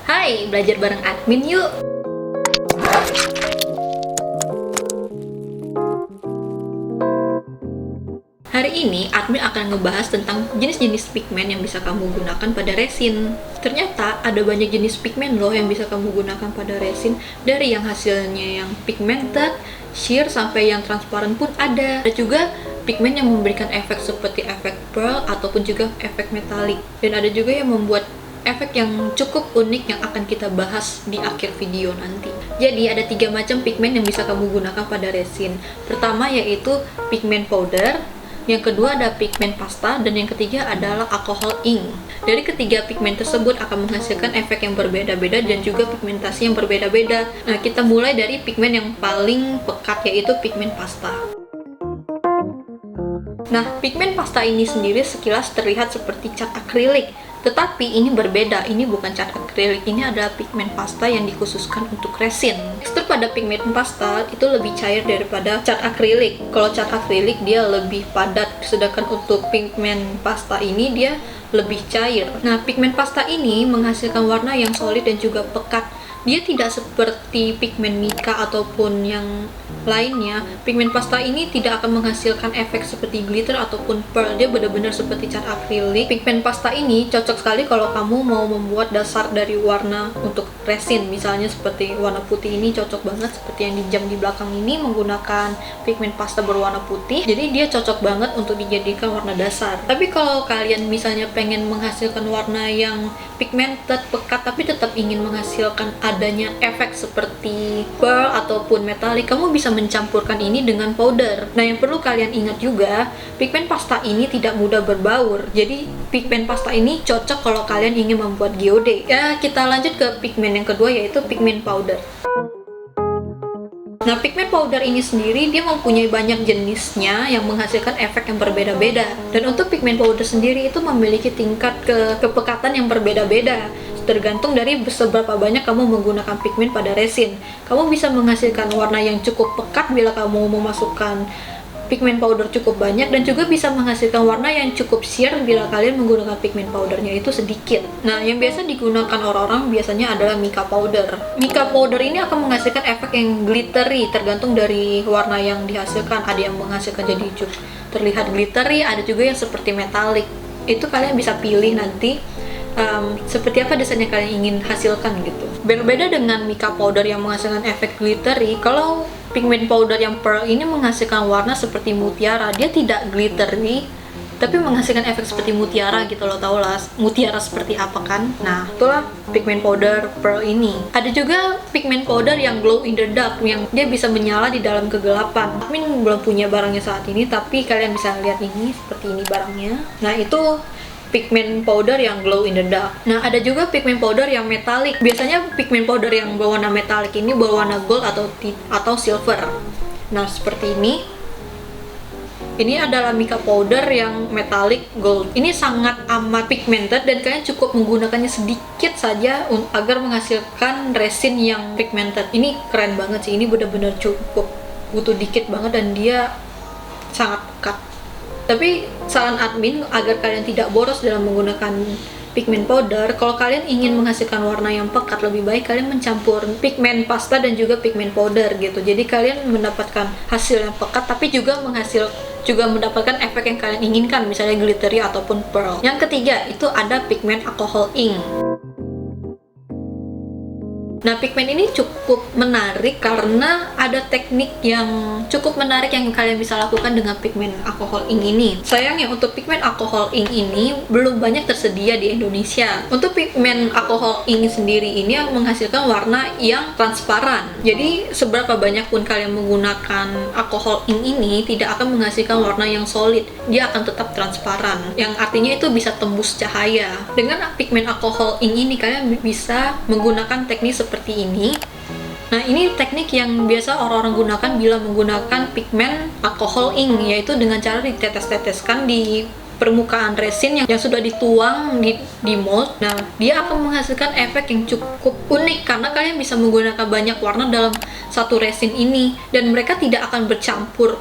Hai, belajar bareng admin yuk! Hari ini, admin akan ngebahas tentang jenis-jenis pigmen yang bisa kamu gunakan pada resin. Ternyata, ada banyak jenis pigmen loh yang bisa kamu gunakan pada resin, dari yang hasilnya yang pigmented, sheer, sampai yang transparan pun ada. Ada juga pigmen yang memberikan efek seperti efek pearl ataupun juga efek metalik. Dan ada juga yang membuat efek yang cukup unik yang akan kita bahas di akhir video nanti. Jadi ada 3 macam pigmen yang bisa kamu gunakan pada resin. Pertama yaitu pigmen powder, yang kedua ada pigmen pasta, dan yang ketiga adalah alcohol ink. Dari ketiga pigmen tersebut akan menghasilkan efek yang berbeda-beda dan juga pigmentasi yang berbeda-beda. Nah, kita mulai dari pigmen yang paling pekat yaitu pigmen pasta. Nah, pigmen pasta ini sendiri sekilas terlihat seperti cat akrilik, tetapi ini berbeda. Ini bukan cat akrilik, ini adalah pigmen pasta yang dikhususkan untuk resin. Tekstur pada pigmen pasta itu lebih cair daripada cat akrilik. Kalau cat akrilik dia lebih padat, sedangkan untuk pigmen pasta ini dia lebih cair. Nah, pigmen pasta ini menghasilkan warna yang solid dan juga pekat. Dia tidak seperti pigmen mica ataupun yang lainnya. Pigmen pasta ini tidak akan menghasilkan efek seperti glitter ataupun pearl. Dia benar-benar seperti cat akrilik. Pigmen pasta ini cocok sekali kalau kamu mau membuat dasar dari warna untuk resin. Misalnya seperti warna putih ini cocok banget, seperti yang di jam di belakang ini menggunakan pigmen pasta berwarna putih. Jadi dia cocok banget untuk dijadikan warna dasar. Tapi kalau kalian misalnya pengen menghasilkan warna yang pigmented, pekat, tapi tetap ingin menghasilkan adanya efek seperti pearl ataupun metalik, kamu bisa mencampurkan ini dengan powder. Nah, yang perlu kalian ingat juga, pigmen pasta ini tidak mudah berbaur. Jadi, pigmen pasta ini cocok kalau kalian ingin membuat geode. Ya, kita lanjut ke pigmen yang kedua yaitu pigmen powder. Nah, pigmen powder ini sendiri dia mempunyai banyak jenisnya yang menghasilkan efek yang berbeda-beda. Dan untuk pigmen powder sendiri itu memiliki tingkat kepekatan yang berbeda-beda. Tergantung dari seberapa banyak kamu menggunakan pigmen pada resin. Kamu bisa menghasilkan warna yang cukup pekat bila kamu memasukkan pigmen powder cukup banyak, dan juga bisa menghasilkan warna yang cukup sheer bila kalian menggunakan pigmen powdernya itu sedikit. Nah, yang biasa digunakan orang-orang biasanya adalah mica powder. Mica powder ini akan menghasilkan efek yang glittery, tergantung dari warna yang dihasilkan. Ada yang menghasilkan jadi terlihat glittery, ada juga yang seperti metalik. Itu kalian bisa pilih nanti seperti apa desain yang kalian ingin hasilkan gitu. Berbeda dengan mica powder yang menghasilkan efek glittery, kalau pigmen powder yang pearl ini menghasilkan warna seperti mutiara. Dia tidak glittery, tapi menghasilkan efek seperti mutiara gitu loh. Tau lah mutiara seperti apa kan? Nah, itulah pigmen powder pearl ini. Ada juga pigmen powder yang glow in the dark, yang dia bisa menyala di dalam kegelapan. Admin belum punya barangnya saat ini, tapi kalian bisa lihat ini, seperti ini barangnya. Nah, itu pigmen powder yang glow in the dark. Nah, ada juga pigmen powder yang metalik. Biasanya pigmen powder yang berwarna metalik ini berwarna gold atau silver. Nah, seperti ini. Ini adalah mica powder yang metalik gold. Ini sangat amat pigmented dan kalian cukup menggunakannya sedikit saja agar menghasilkan resin yang pigmented. Ini keren banget sih. Ini benar-benar cukup butuh dikit banget dan dia sangat pekat. Tapi saran admin agar kalian tidak boros dalam menggunakan pigmen powder, kalau kalian ingin menghasilkan warna yang pekat, lebih baik kalian mencampur pigmen pasta dan juga pigmen powder gitu. Jadi kalian mendapatkan hasil yang pekat tapi juga mendapatkan efek yang kalian inginkan, misalnya glittery ataupun pearl. Yang ketiga itu ada pigmen alcohol ink. Nah, pigmen ini cukup menarik karena ada teknik yang cukup menarik yang kalian bisa lakukan dengan pigmen alcohol ink ini. Sayangnya untuk pigmen alcohol ink ini belum banyak tersedia di Indonesia. Untuk pigmen alcohol ink sendiri ini menghasilkan warna yang transparan. Jadi seberapa banyak pun kalian menggunakan alcohol ink ini tidak akan menghasilkan warna yang solid. Dia akan tetap transparan, yang artinya itu bisa tembus cahaya. Dengan pigmen alcohol ink ini kalian bisa menggunakan teknik seperti ini. Nah, ini teknik yang biasa orang-orang gunakan bila menggunakan pigmen alcohol ink, yaitu dengan cara ditetes-teteskan di permukaan resin yang sudah dituang di mold. Nah, dia akan menghasilkan efek yang cukup unik karena kalian bisa menggunakan banyak warna dalam satu resin ini dan mereka tidak akan bercampur.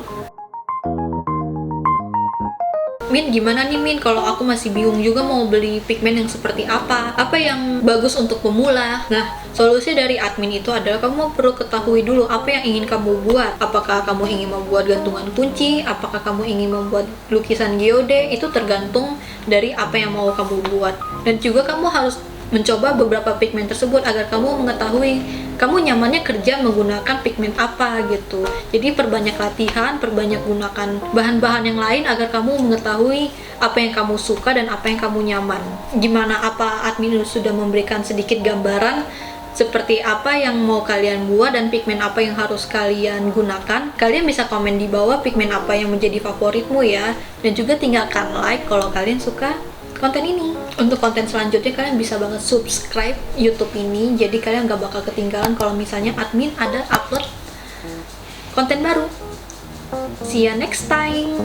Min, gimana nih Min, kalau aku masih bingung juga mau beli pigmen yang seperti apa yang bagus untuk pemula. Nah, solusi dari admin itu adalah kamu perlu ketahui dulu apa yang ingin kamu buat. Apakah kamu ingin membuat gantungan kunci, apakah kamu ingin membuat lukisan geode, itu tergantung dari apa yang mau kamu buat. Dan juga kamu harus mencoba beberapa pigmen tersebut agar kamu mengetahui kamu nyamannya kerja menggunakan pigmen apa gitu. Jadi perbanyak latihan, perbanyak gunakan bahan-bahan yang lain agar kamu mengetahui apa yang kamu suka dan apa yang kamu nyaman. Gimana, apa admin sudah memberikan sedikit gambaran seperti apa yang mau kalian buat dan pigmen apa yang harus kalian gunakan. Kalian bisa komen di bawah pigmen apa yang menjadi favoritmu ya. Dan juga tinggalkan like kalau kalian suka konten ini. Untuk konten selanjutnya kalian bisa banget subscribe YouTube ini, jadi kalian gak bakal ketinggalan kalau misalnya admin ada upload konten baru. See you next time.